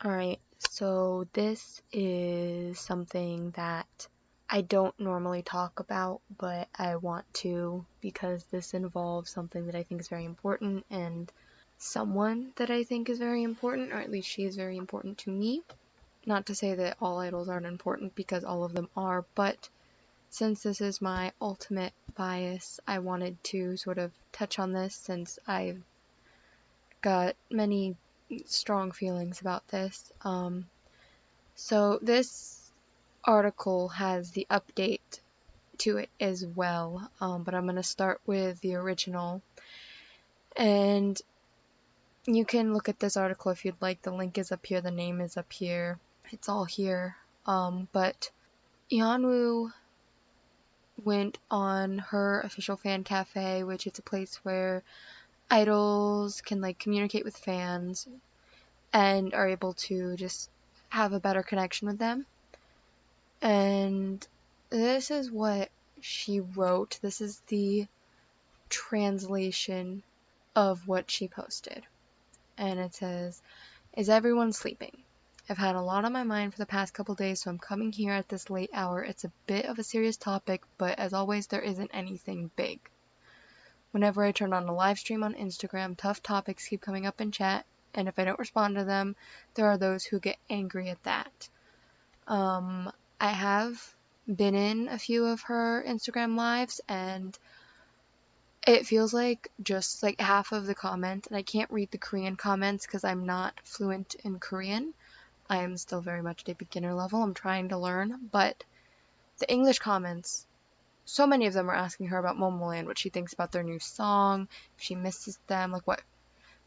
Alright, so this is something that I don't normally talk about, but I want to because this involves something that I think is very important and someone that I think is very important, or at least she is very important to me. Not to say that all idols aren't important because all of them are, but since this is my ultimate bias, I wanted to sort of touch on this since I've got many strong feelings about this. So this article has the update to it as well, but I'm going to start with the original. And you can look at this article if you'd like. The link is up here, the name is up here. It's all here. But Yeonwoo went on her official fan cafe, which is a place where idols can like communicate with fans and are able to just have a better connection with them. And this is what she wrote. This is the translation of what she posted. And it says, "Is everyone sleeping? I've had a lot on my mind for the past couple days, so I'm coming here at this late hour. It's a bit of a serious topic, but as always, there isn't anything big. Whenever I turn on a live stream on Instagram, tough topics keep coming up in chat, and if I don't respond to them, there are those who get angry at that." I have been in a few of her Instagram lives, and it feels like just like half of the comments, and I can't read the Korean comments because I'm not fluent in Korean. I am still very much at a beginner level. I'm trying to learn, but the English comments, so many of them are asking her about Momoland, what she thinks about their new song, if she misses them,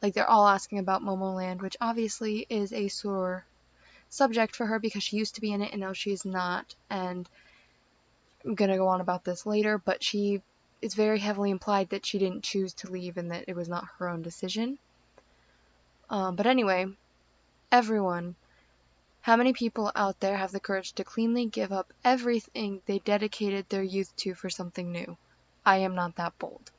like they're all asking about Momoland, which obviously is a sore subject for her because she used to be in it and now she's not, and I'm gonna go on about this later, but it's very heavily implied that she didn't choose to leave and that it was not her own decision. But anyway, everyone, how many people out there have the courage to cleanly give up everything they dedicated their youth to for something new? I am not that bold,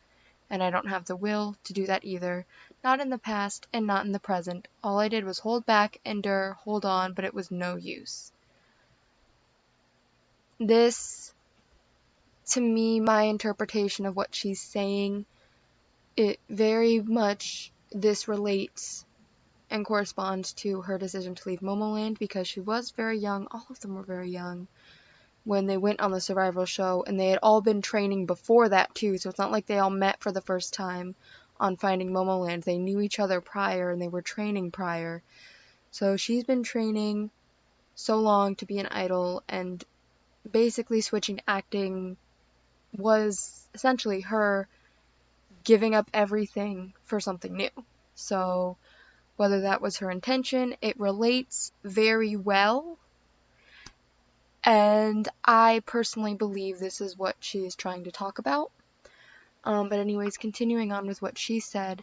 and I don't have the will to do that either, not in the past and not in the present. All I did was hold back, endure, hold on, but it was no use. This, to me, my interpretation of what she's saying, it very much, this relates and corresponds to her decision to leave Momoland because she was very young, all of them were very young, when they went on the survival show, and they had all been training before that too, so it's not like they all met for the first time on Finding Momoland. They knew each other prior and they were training prior. So she's been training so long to be an idol, and basically switching to acting was essentially her giving up everything for something new. So whether that was her intention, it relates very well, and I personally believe this is what she is trying to talk about. But anyways, continuing on with what she said,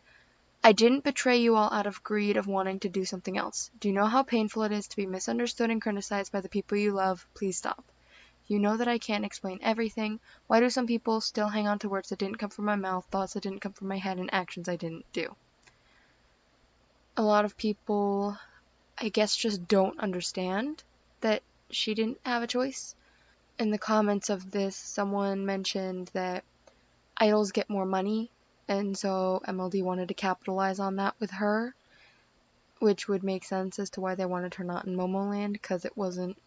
"I didn't betray you all out of greed of wanting to do something else. Do you know how painful it is to be misunderstood and criticized by the people you love? Please stop. You know that I can't explain everything. Why do some people still hang on to words that didn't come from my mouth, thoughts that didn't come from my head, and actions I didn't do?" A lot of people, I guess, just don't understand that she didn't have a choice. In the comments of this, someone mentioned that idols get more money, and so MLD wanted to capitalize on that with her, which would make sense as to why they wanted her not in Momoland, because it wasn't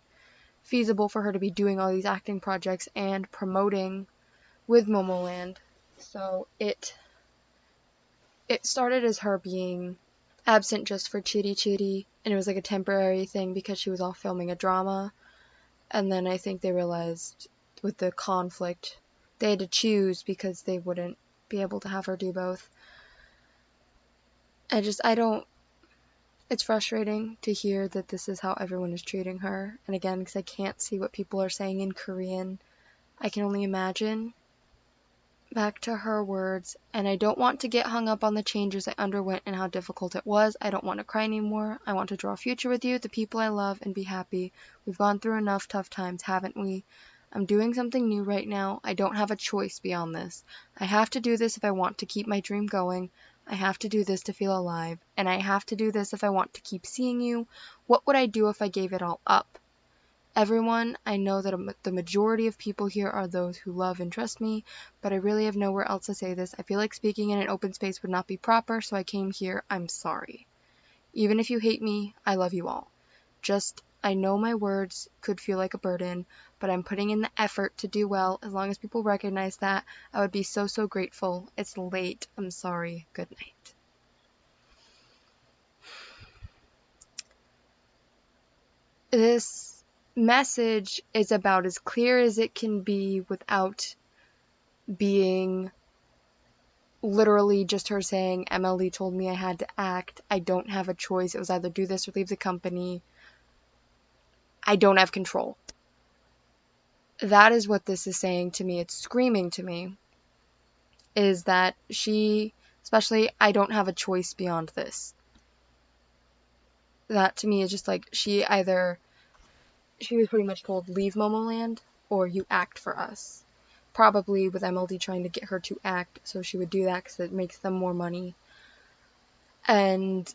feasible for her to be doing all these acting projects and promoting with Momoland. So it started as her being absent just for chitty chitty, and it was like a temporary thing because she was off filming a drama, and then I think they realized with the conflict they had to choose because they wouldn't be able to have her do both. It's frustrating to hear that this is how everyone is treating her, and again, because I can't see what people are saying in Korean, I can only imagine. Back to her words, "And I don't want to get hung up on the changes I underwent and how difficult it was. I don't want to cry anymore. I want to draw a future with you, the people I love, and be happy. We've gone through enough tough times, haven't we? I'm doing something new right now. I don't have a choice beyond this. I have to do this if I want to keep my dream going. I have to do this to feel alive, and I have to do this if I want to keep seeing you. What would I do if I gave it all up? Everyone, I know that the majority of people here are those who love and trust me, but I really have nowhere else to say this. I feel like speaking in an open space would not be proper, so I came here. I'm sorry. Even if you hate me, I love you all. Just, I know my words could feel like a burden, but I'm putting in the effort to do well. As long as people recognize that, I would be so, so grateful. It's late. I'm sorry. Good night. This message is about as clear as it can be without being literally just her saying, MLD told me I had to act. I don't have a choice. It was either do this or leave the company. I don't have control. That is what this is saying to me. It's screaming to me. Is that she, especially, I don't have a choice beyond this. That to me is just like, she was pretty much told, leave Momoland or you act for us. Probably with MLD trying to get her to act, so she would do that because it makes them more money. And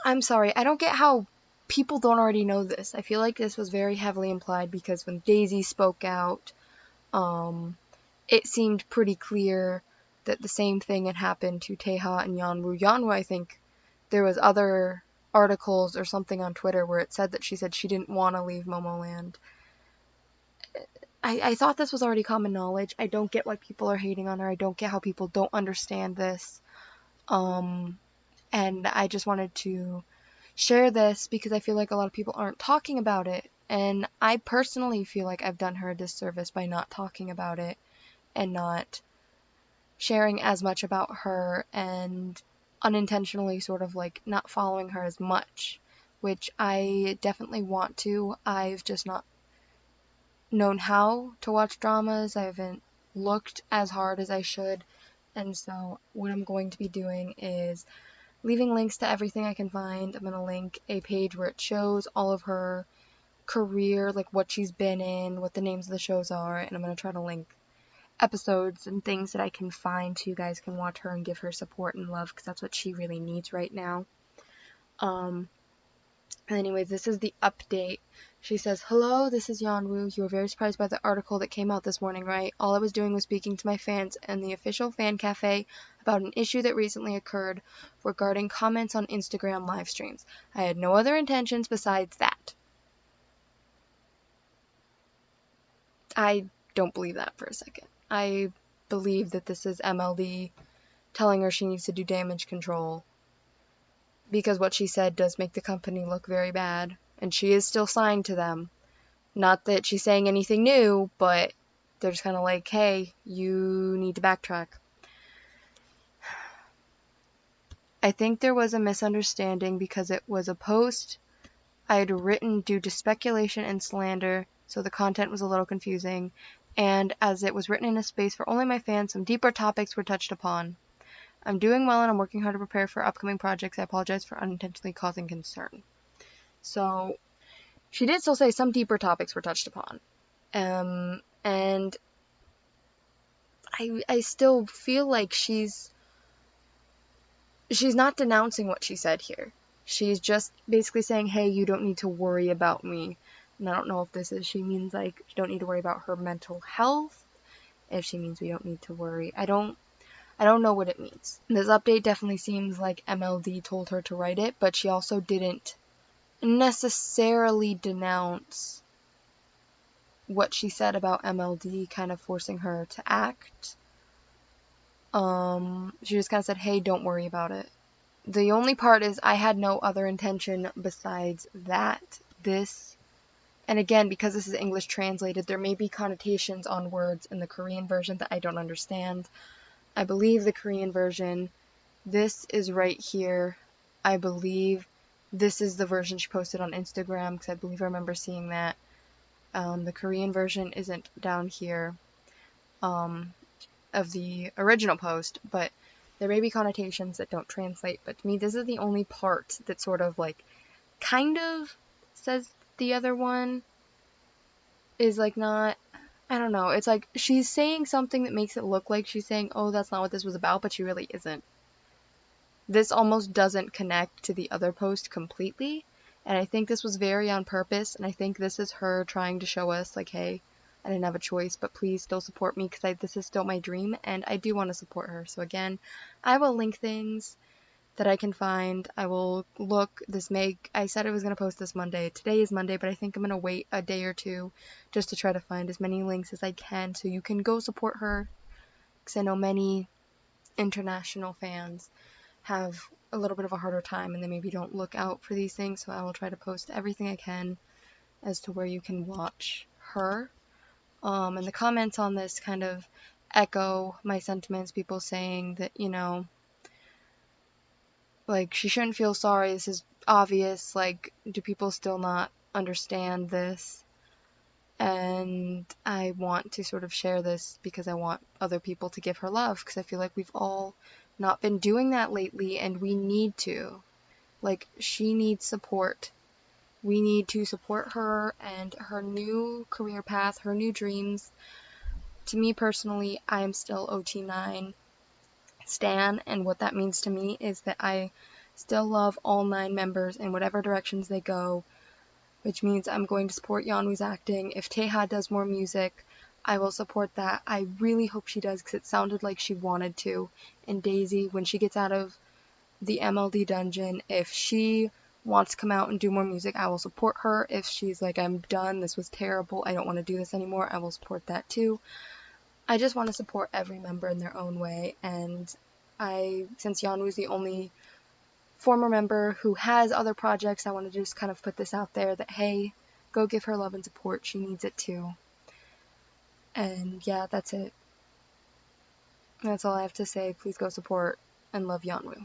I'm sorry, I don't get how people don't already know this. I feel like this was very heavily implied because when Daisy spoke out, it seemed pretty clear that the same thing had happened to Taeha and Yeonwoo. Yeonwoo, I think there was other articles or something on Twitter where it said that she said she didn't want to leave Momoland. I thought this was already common knowledge. I don't get why people are hating on her. I don't get how people don't understand this. And I just wanted to share this because I feel like a lot of people aren't talking about it. And I personally feel like I've done her a disservice by not talking about it and not sharing as much about her and unintentionally sort of like not following her as much, which I definitely want to. I've just not known how to watch dramas. I haven't looked as hard as I should. And so what I'm going to be doing is leaving links to everything I can find. I'm going to link a page where it shows all of her career, like what she's been in, what the names of the shows are, and I'm going to try to link episodes and things that I can find so you guys can watch her and give her support and love because that's what she really needs right now. Anyways, this is the update. She says, hello, this is Yeonwoo. You were very surprised by the article that came out this morning, right? All I was doing was speaking to my fans and the official fan cafe about an issue that recently occurred regarding comments on Instagram live streams. I had no other intentions besides that. I don't believe that for a second. I believe that this is MLD telling her she needs to do damage control because what she said does make the company look very bad, and she is still signed to them. Not that she's saying anything new, but they're just kind of like, hey, you need to backtrack. I think there was a misunderstanding because it was a post I had written due to speculation and slander, so the content was a little confusing, and as it was written in a space for only my fans, some deeper topics were touched upon. I'm doing well and I'm working hard to prepare for upcoming projects. I apologize for unintentionally causing concern. So, she did still say some deeper topics were touched upon. And I still feel like she's not denouncing what she said here. She's just basically saying, hey, you don't need to worry about me. And I don't know if she means like you don't need to worry about her mental health. If she means we don't need to worry. I don't know what it means. This update definitely seems like MLD told her to write it, but she also didn't necessarily denounce what she said about MLD kind of forcing her to act. She just kind of said, hey, don't worry about it. The only part is I had no other intention besides that. And again, because this is English translated, there may be connotations on words in the Korean version that I don't understand. I believe the Korean version, this is right here. I believe this is the version she posted on Instagram, because I believe I remember seeing that. The Korean version isn't down here of the original post, but there may be connotations that don't translate. But to me, this is the only part that sort of like kind of says the other one is like not I don't know, it's like she's saying something that makes it look like she's saying, oh, that's not what this was about, but she really isn't. This almost doesn't connect to the other post completely, and I think this was very on purpose, and I think this is her trying to show us, like, hey, I didn't have a choice, but please still support me, because this is still my dream, and I do want to support her. So again, I will link things that I can find. I will look. I said I was going to post this Monday. Today is Monday, but I think I'm going to wait a day or two just to try to find as many links as I can so you can go support her, because I know many international fans have a little bit of a harder time and they maybe don't look out for these things, so I will try to post everything I can as to where you can watch her. And the comments on this kind of echo my sentiments, people saying that, like, she shouldn't feel sorry, this is obvious, like, do people still not understand this? And I want to sort of share this because I want other people to give her love, because I feel like we've all not been doing that lately, and we need to. Like, she needs support. We need to support her and her new career path, her new dreams. To me personally, I am still OT9 Stan, and what that means to me is that I still love all 9 members in whatever directions they go, which means I'm going to support Yeonwoo's acting. If Taeha does more music, I will support that. I really hope she does, because it sounded like she wanted to. And Daisy, when she gets out of the MLD dungeon, if she wants to come out and do more music, I will support her. If she's like, I'm done, this was terrible, I don't want to do this anymore, I will support that too. I just want to support every member in their own way, and since Yeonwoo is the only former member who has other projects, I want to just kind of put this out there that, hey, go give her love and support, she needs it too. And yeah, that's it. That's all I have to say. Please go support and love Yeonwoo.